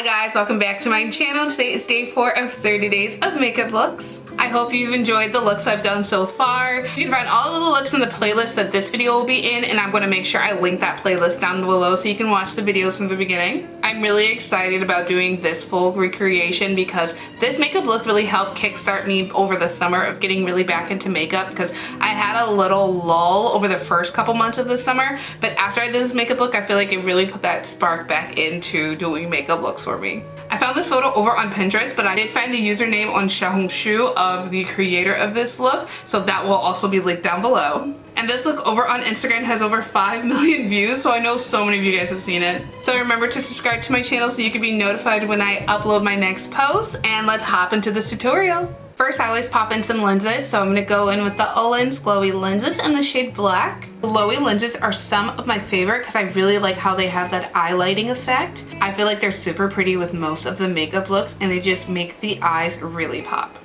guys, welcome back to my channel. Today is day 4 of 30 days of makeup looks. I hope you've enjoyed the looks I've done so far. You can find all of the looks in the playlist that this video will be in, and I'm going to make sure I link that playlist down below so you can watch the videos from the beginning. I'm really excited about doing this full recreation because this makeup look really helped kickstart me over the summer of getting really back into makeup, because I had a little lull over the first couple months of the summer, but after I did this makeup look, I feel like it really put that spark back into doing makeup looks for me. I found this photo over on Pinterest, but I did find the username on Xiaohongshu of the creator of this look, so that will also be linked down below. And this look over on Instagram has over 5 million views, so I know so many of you guys have seen it. So remember to subscribe to my channel so you can be notified when I upload my next post, and let's hop into this tutorial. First, I always pop in some lenses, so I'm going to go in with the OLENS Glowy lenses in the shade Black. Glowy lenses are some of my favorite because I really like how they have that eye lighting effect. I feel like they're super pretty with most of the makeup looks, and they just make the eyes really pop.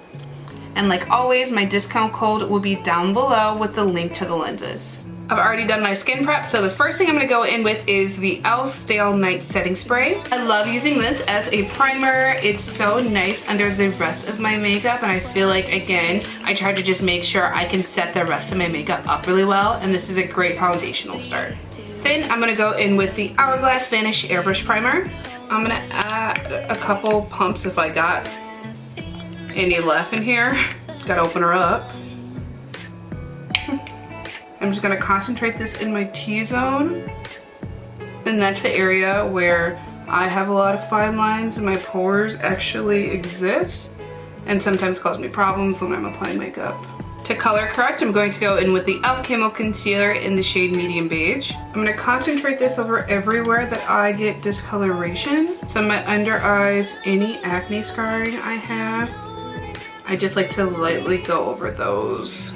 And like always, my discount code will be down below with the link to the lenses. I've already done my skin prep, so the first thing I'm going to go in with is the e.l.f. Stale Night Setting Spray. I love using this as a primer. It's so nice under the rest of my makeup, and I feel like, again, I try to just make sure I can set the rest of my makeup up really well, and this is a great foundational start. Then I'm going to go in with the Hourglass Vanish Airbrush Primer. I'm going to add a couple pumps if I got any left in here. Gotta open her up. I'm just gonna concentrate this in my T-zone, and that's the area where I have a lot of fine lines and my pores actually exist and sometimes cause me problems when I'm applying makeup. To color correct, I'm going to go in with the e.l.f. Camo Concealer in the shade Medium Beige. I'm gonna concentrate this over everywhere that I get discoloration. So my under eyes, any acne scarring I have, I just like to lightly go over those.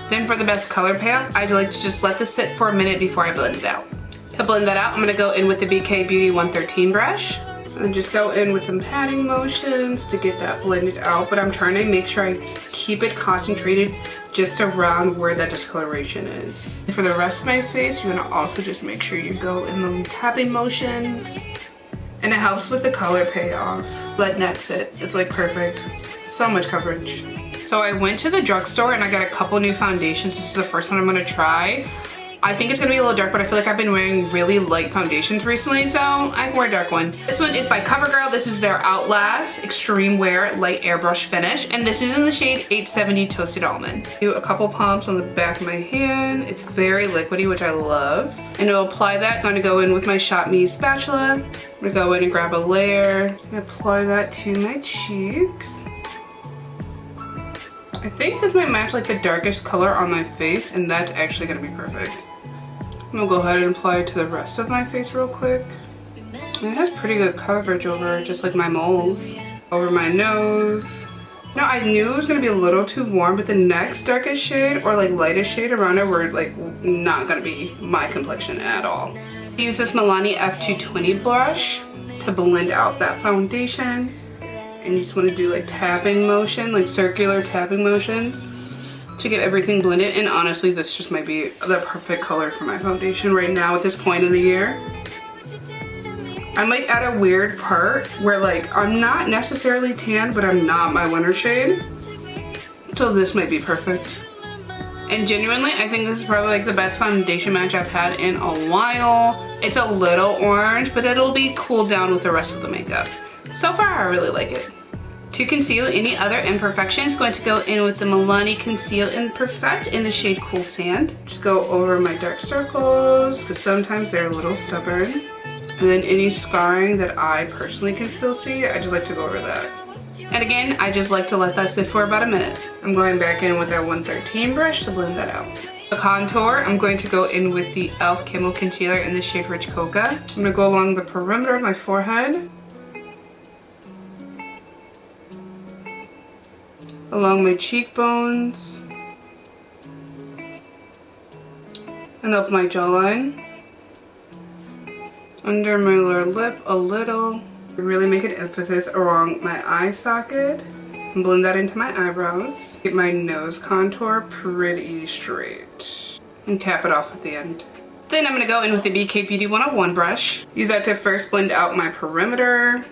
Then for the best color payoff, I like to just let this sit for a minute before I blend it out. To blend that out, I'm going to go in with the BK Beauty 113 brush and just go in with some patting motions to get that blended out, but I'm trying to make sure I keep it concentrated just around where that discoloration is. For the rest of my face, you're going to also just make sure you go in the tapping motions, and it helps with the color payoff. Let that sit. It's like perfect. So much coverage. So I went to the drugstore and I got a couple new foundations. This is the first one I'm going to try. I think it's going to be a little dark, but I feel like I've been wearing really light foundations recently, so I can wear a dark one. This one is by CoverGirl. This is their Outlast Extreme Wear Light Airbrush Finish, and this is in the shade 870 Toasted Almond. Do a couple pumps on the back of my hand. It's very liquidy, which I love. And to apply that, I'm going to go in with my Shop Me spatula. I'm going to go in and grab a layer and apply that to my cheeks. I think this might match like the darkest color on my face, and that's actually going to be perfect. I'm going to go ahead and apply it to the rest of my face real quick. And it has pretty good coverage over just like my moles. Over my nose. Now I knew it was going to be a little too warm, but the next darkest shade or like lightest shade around it were like not going to be my complexion at all. I use this Milani F220 brush to blend out that foundation. And you just want to do like tapping motion, like circular tapping motions to get everything blended. And honestly, this just might be the perfect color for my foundation right now at this point in the year. I'm like at a weird part where like I'm not necessarily tan, but I'm not my winter shade. So this might be perfect. And genuinely, I think this is probably like the best foundation match I've had in a while. It's a little orange, but it'll be cooled down with the rest of the makeup. So far, I really like it. To conceal any other imperfections, going to go in with the Milani Conceal and Perfect in the shade Cool Sand. Just go over my dark circles, because sometimes they're a little stubborn. And then any scarring that I personally can still see, I just like to go over that. And again, I just like to let that sit for about a minute. I'm going back in with that 113 brush to blend that out. The contour, I'm going to go in with the e.l.f. Camo Concealer in the shade Rich Coca. I'm going to go along the perimeter of my forehead, along my cheekbones, and up my jawline, under my lower lip a little. Really make an emphasis along my eye socket and blend that into my eyebrows. Get my nose contour pretty straight and cap it off at the end. Then I'm gonna go in with the BK Beauty 101 brush. Use that to first blend out my perimeter,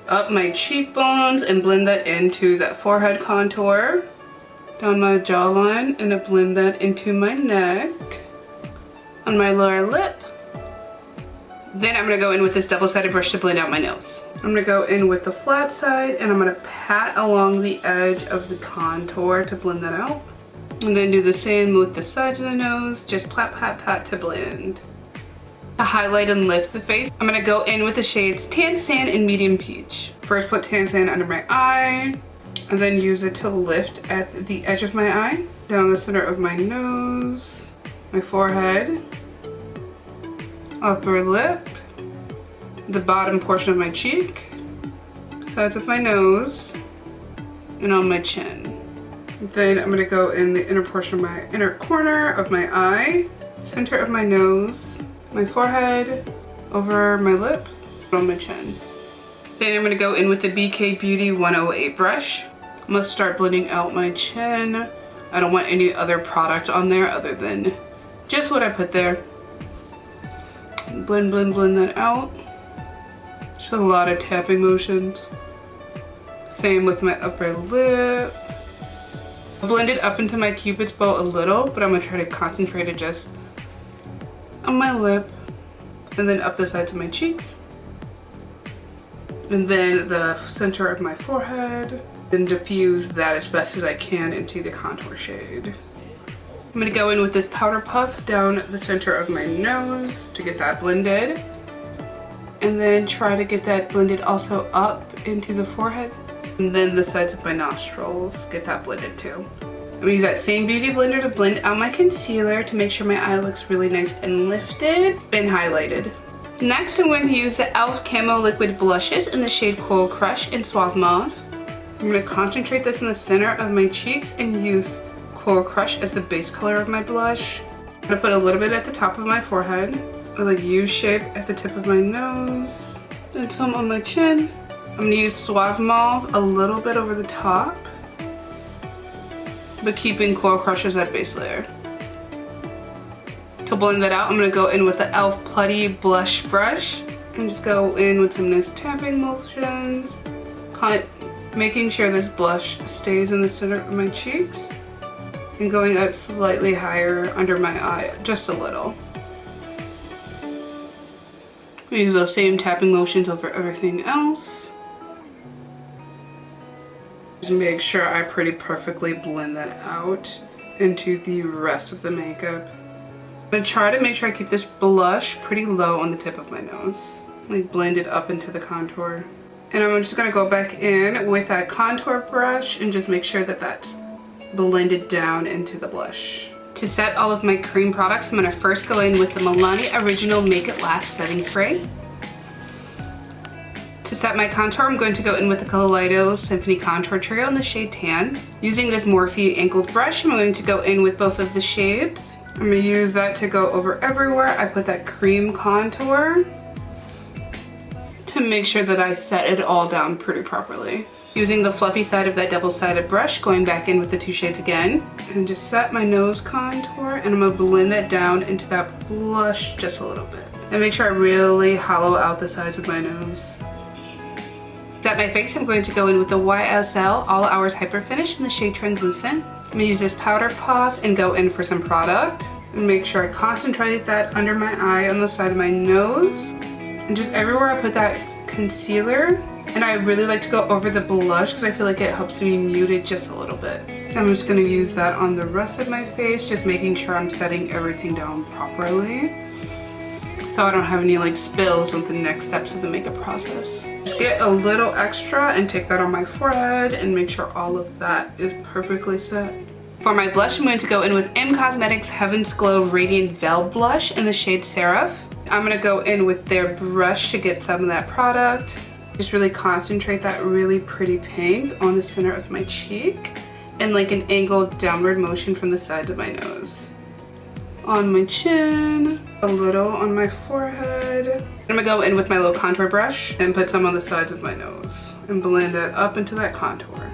up my cheekbones, and blend that into that forehead contour, down my jawline, and to blend that into my neck, on my lower lip. Then I'm gonna go in with this double-sided brush to blend out my nose. I'm gonna go in with the flat side, and I'm gonna pat along the edge of the contour to blend that out. And then do the same with the sides of the nose, just pat, pat, pat to blend. To highlight and lift the face, I'm gonna go in with the shades Tan Sand and Medium Peach. First put Tan Sand under my eye, and then use it to lift at the edge of my eye, down the center of my nose, my forehead, upper lip, the bottom portion of my cheek, sides of my nose, and on my chin. Then I'm gonna go in the inner portion of my inner corner of my eye, center of my nose, my forehead, over my lip, on my chin. Then I'm gonna go in with the BK Beauty 108 brush. I'm gonna start blending out my chin. I don't want any other product on there other than just what I put there. Blend, blend, blend that out. Just a lot of tapping motions. Same with my upper lip. Blend it up into my cupid's bow a little, but I'm gonna try to concentrate it just on my lip, and then up the sides of my cheeks, and then the center of my forehead, and diffuse that as best as I can into the contour shade. I'm gonna go in with this powder puff down the center of my nose to get that blended, and then try to get that blended also up into the forehead. And then the sides of my nostrils, get that blended too. I'm gonna use that same beauty blender to blend out my concealer to make sure my eye looks really nice and lifted and highlighted. Next, I'm going to use the e.l.f. Camo Liquid Blushes in the shade Coral Crush and Suave Mauve. I'm gonna concentrate this in the center of my cheeks and use Coral Crush as the base color of my blush. I'm gonna put a little bit at the top of my forehead, a like U shape at the tip of my nose, and some on my chin. I'm gonna use Suave Mauve a little bit over the top, but keeping Coral Crush as that base layer. To blend that out, I'm gonna go in with the e.l.f. Putty Blush Brush and just go in with some nice tapping motions, making sure this blush stays in the center of my cheeks and going up slightly higher under my eye, just a little. Use those same tapping motions over everything else. Just make sure I pretty perfectly blend that out into the rest of the makeup. I'm gonna try to make sure I keep this blush pretty low on the tip of my nose. Like blend it up into the contour. And I'm just gonna go back in with that contour brush and just make sure that that's blended down into the blush. To set all of my cream products, I'm gonna first go in with the Milani Original Make It Last Setting Spray. To set my contour, I'm going to go in with the Kaleido Symphony Contour Trio in the shade Tan. Using this Morphe angled brush, I'm going to go in with both of the shades. I'm gonna use that to go over everywhere. I put that cream contour to make sure that I set it all down pretty properly. Using the fluffy side of that double-sided brush, going back in with the two shades again, and just set my nose contour, and I'm gonna blend that down into that blush just a little bit. And make sure I really hollow out the sides of my nose. To set my face, I'm going to go in with the YSL All Hours Hyper Finish in the shade Translucent. I'm gonna use this powder puff and go in for some product. And make sure I concentrate that under my eye on the side of my nose. And just everywhere I put that concealer. And I really like to go over the blush because I feel like it helps me mute it just a little bit. I'm just gonna use that on the rest of my face, just making sure I'm setting everything down properly, so I don't have any like spills with the next steps of the makeup process. Just get a little extra and take that on my forehead and make sure all of that is perfectly set. For my blush, I'm going to go in with M Cosmetics Heaven's Glow Radiant Veil Blush in the shade Seraph. I'm gonna go in with their brush to get some of that product. Just really concentrate that really pretty pink on the center of my cheek and like an angled downward motion from the sides of my nose. On my chin, a little on my forehead. I'm gonna go in with my little contour brush and put some on the sides of my nose and blend that up into that contour.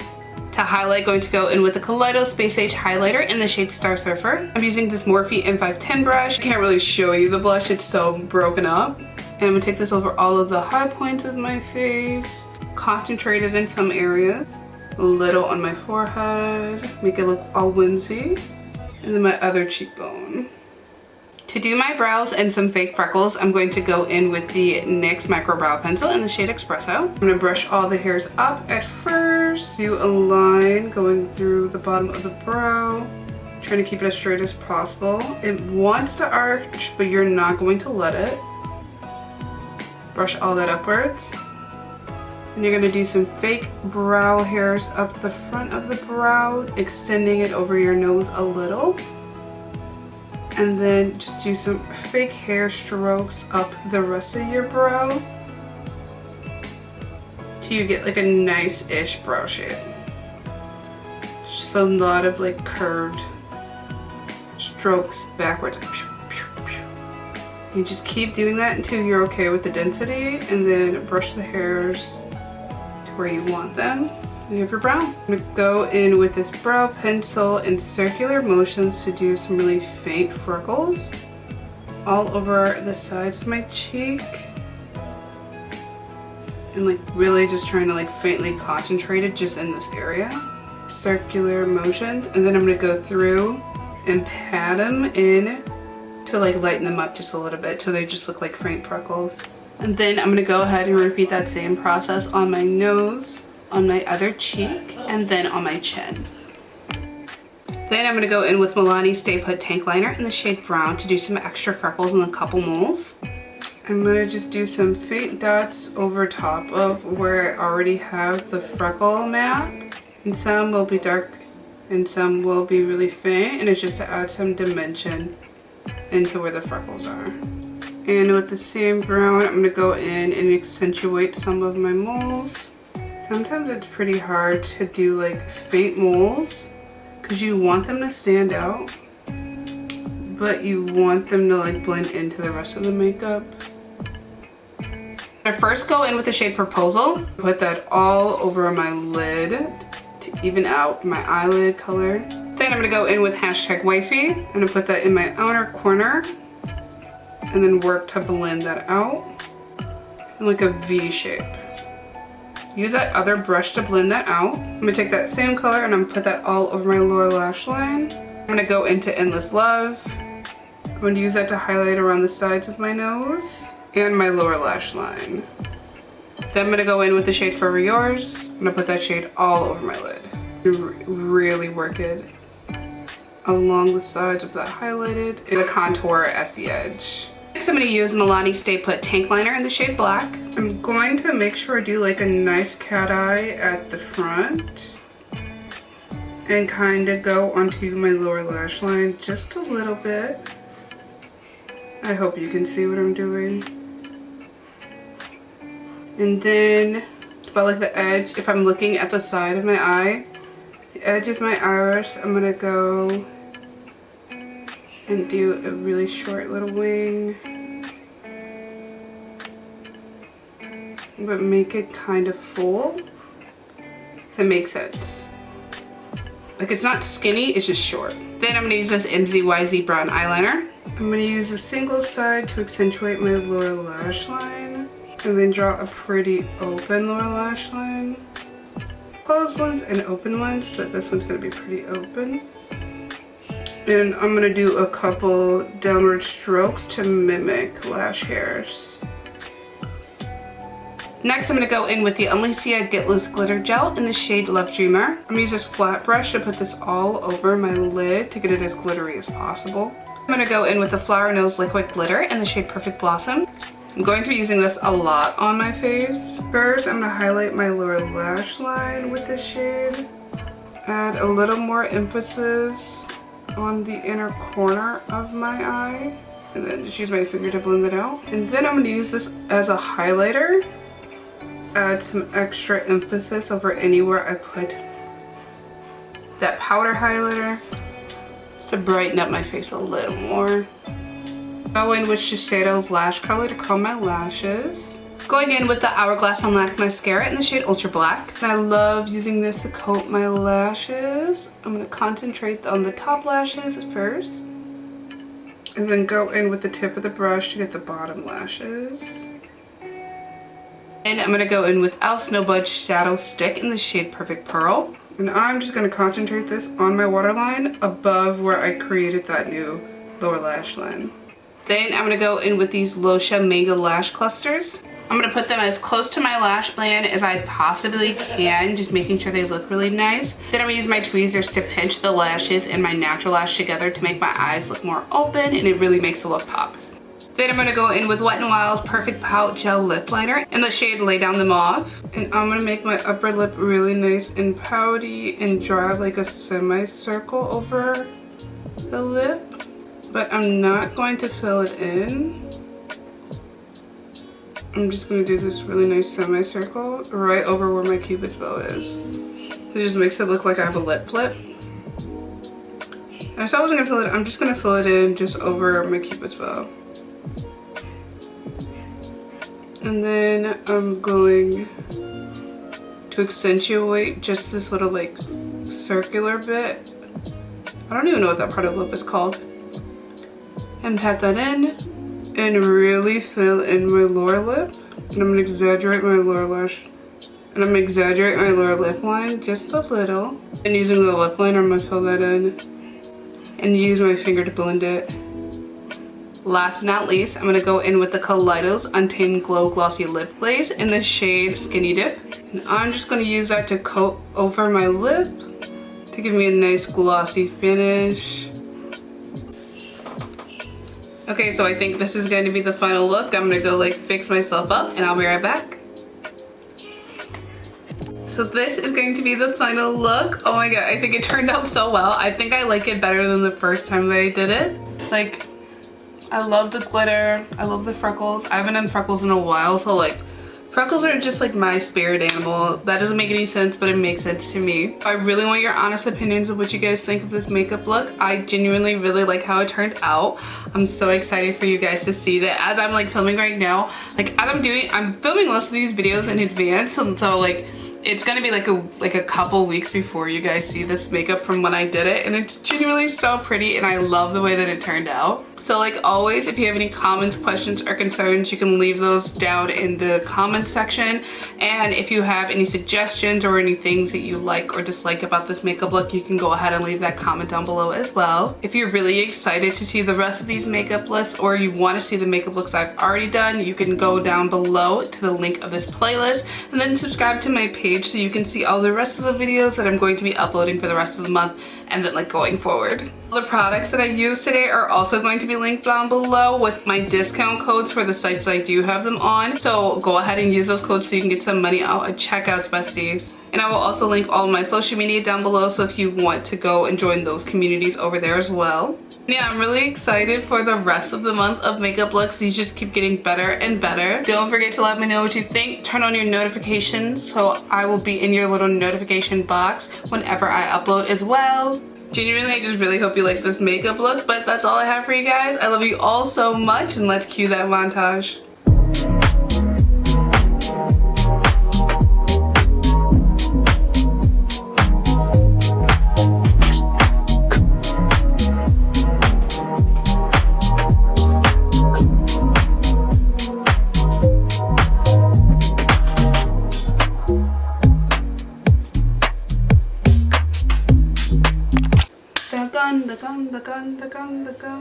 To To highlight, going to go in with the Kaleido Space Age highlighter in the shade Star Surfer. I'm using this Morphe M510 brush. I can't really show you the blush, it's so broken up. And I'm gonna take this over all of the high points of my face, concentrate it in some areas, a little on my forehead, make it look all whimsy, and then my other cheekbone. To do my brows and some fake freckles, I'm going to go in with the NYX Micro Brow Pencil in the shade Espresso. I'm going to brush all the hairs up at first, do a line going through the bottom of the brow, trying to keep it as straight as possible. It wants to arch, but you're not going to let it. Brush all that upwards. And you're going to do some fake brow hairs up the front of the brow, extending it over your nose a little. And then just do some fake hair strokes up the rest of your brow till you get like a nice-ish brow shape. Just a lot of like curved strokes backwards. You just keep doing that until you're okay with the density, and then brush the hairs to where you want them. And you have your brow. I'm gonna go in with this brow pencil in circular motions to do some really faint freckles all over the sides of my cheek. And like really just trying to like faintly concentrate it just in this area. Circular motions, and then I'm gonna go through and pat them in to like lighten them up just a little bit so they just look like faint freckles. And then I'm gonna go ahead and repeat that same process on my nose, on my other cheek, and then on my chin. Then I'm gonna go in with Milani Stay Put Tank Liner in the shade Brown to do some extra freckles and a couple moles. I'm gonna just do some faint dots over top of where I already have the freckle map. And some will be dark and some will be really faint, and it's just to add some dimension into where the freckles are. And with the same brown, I'm gonna go in and accentuate some of my moles. Sometimes it's pretty hard to do like faint moles because you want them to stand out, but you want them to like blend into the rest of the makeup. I first go in with the shade Proposal, put that all over my lid to even out my eyelid color. Then I'm gonna go in with hashtag Wifey. I'm gonna put that in my outer corner and then work to blend that out in like a V shape. Use that other brush to blend that out. I'm gonna take that same color and I'm gonna put that all over my lower lash line. I'm gonna go into Endless Love. I'm gonna use that to highlight around the sides of my nose and my lower lash line. Then I'm gonna go in with the shade Forever Yours. I'm gonna put that shade all over my lid. Really work it along the sides of that highlighted and the contour at the edge. Next I'm going to use Milani Stay Put Tank Liner in the shade Black. I'm going to make sure I do like a nice cat eye at the front and kind of go onto my lower lash line just a little bit. I hope you can see what I'm doing. And then about like the edge, if I'm looking at the side of my eye, the edge of my iris, I'm going to go and do a really short little wing, but make it kind of full. That makes sense. Like it's not skinny, it's just short. Then I'm gonna use this MZYZ Brown Eyeliner. I'm gonna use a single side to accentuate my lower lash line, and then draw a pretty open lower lash line. Closed ones and open ones, but this one's gonna be pretty open. And I'm gonna do a couple downward strokes to mimic lash hairs. Next, I'm gonna go in with the Alicia Get Loose Glitter Gel in the shade Love Dreamer. I'm gonna use this flat brush to put this all over my lid to get it as glittery as possible. I'm gonna go in with the Flower Nose Liquid Glitter in the shade Perfect Blossom. I'm going to be using this a lot on my face. First, I'm gonna highlight my lower lash line with this shade. Add a little more emphasis on the inner corner of my eye, and then just use my finger to blend it out. And then I'm going to use this as a highlighter. Add some extra emphasis over anywhere I put that powder highlighter, just to brighten up my face a little more. Go in with Shiseido's lash color to curl my lashes. Going in with the Hourglass Unlock Mascara in the shade Ultra Black. And I love using this to coat my lashes. I'm going to concentrate on the top lashes first. And then go in with the tip of the brush to get the bottom lashes. And I'm going to go in with e.l.f. Snow Budge Shadow Stick in the shade Perfect Pearl. And I'm just going to concentrate this on my waterline above where I created that new lower lash line. Then I'm going to go in with these Losha Mango Lash Clusters. I'm going to put them as close to my lash band as I possibly can, just making sure they look really nice. Then I'm going to use my tweezers to pinch the lashes and my natural lash together to make my eyes look more open, and it really makes the look pop. Then I'm going to go in with Wet n Wild's Perfect Pout Gel Lip Liner in the shade Lay Down the Mauve. And I'm going to make my upper lip really nice and pouty and draw like a semicircle over the lip. But I'm not going to fill it in. I'm just going to do this really nice semicircle right over where my cupid's bow is. It just makes it look like I have a lip flip. And I said I wasn't going to fill it. I'm just going to fill it in just over my cupid's bow. And then I'm going to accentuate just this little like circular bit. I don't even know what that part of the lip is called. And pat that in and really fill in my lower lip. And I'm going to exaggerate my lower lash. And I'm going to exaggerate my lower lip line just a little. And using the lip liner, I'm going to fill that in. And use my finger to blend it. Last but not least, I'm going to go in with the Kaleidos Untamed Glow Glossy Lip Glaze in the shade Skinny Dip. And I'm just going to use that to coat over my lip to give me a nice glossy finish. Okay, so I think this is going to be the final look. I'm going to go like fix myself up and I'll be right back. So this is going to be the final look. Oh my god, I think it turned out so well. I think I like it better than the first time that I did it. Like, I love the glitter. I love the freckles. I haven't done freckles in a while, so like freckles are just like my spirit animal. That doesn't make any sense, but it makes sense to me. I really want your honest opinions of what you guys think of this makeup look. I genuinely really like how it turned out. I'm so excited for you guys to see that as I'm like filming right now. Like as I'm filming most of these videos in advance, and so like it's gonna be like a couple weeks before you guys see this makeup from when I did it, and it's genuinely so pretty and I love the way that it turned out. So like always, if you have any comments, questions, or concerns, you can leave those down in the comment section. And if you have any suggestions or any things that you like or dislike about this makeup look, you can go ahead and leave that comment down below as well. If you're really excited to see the rest of these makeup lists, or you want to see the makeup looks I've already done, you can go down below to the link of this playlist and then subscribe to my page so you can see all the rest of the videos that I'm going to be uploading for the rest of the month and then like going forward. The products that I used today are also going to be linked down below with my discount codes for the sites that I do have them on. So go ahead and use those codes so you can get some money out at checkouts, besties. And I will also link all of my social media down below, so if you want to go and join those communities over there as well. Yeah, I'm really excited for the rest of the month of makeup looks. These just keep getting better and better. Don't forget to let me know what you think. Turn on your notifications so I will be in your little notification box whenever I upload as well. Genuinely, I just really hope you like this makeup look, but that's all I have for you guys. I love you all so much, and let's cue that montage.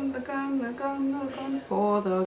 The gun for the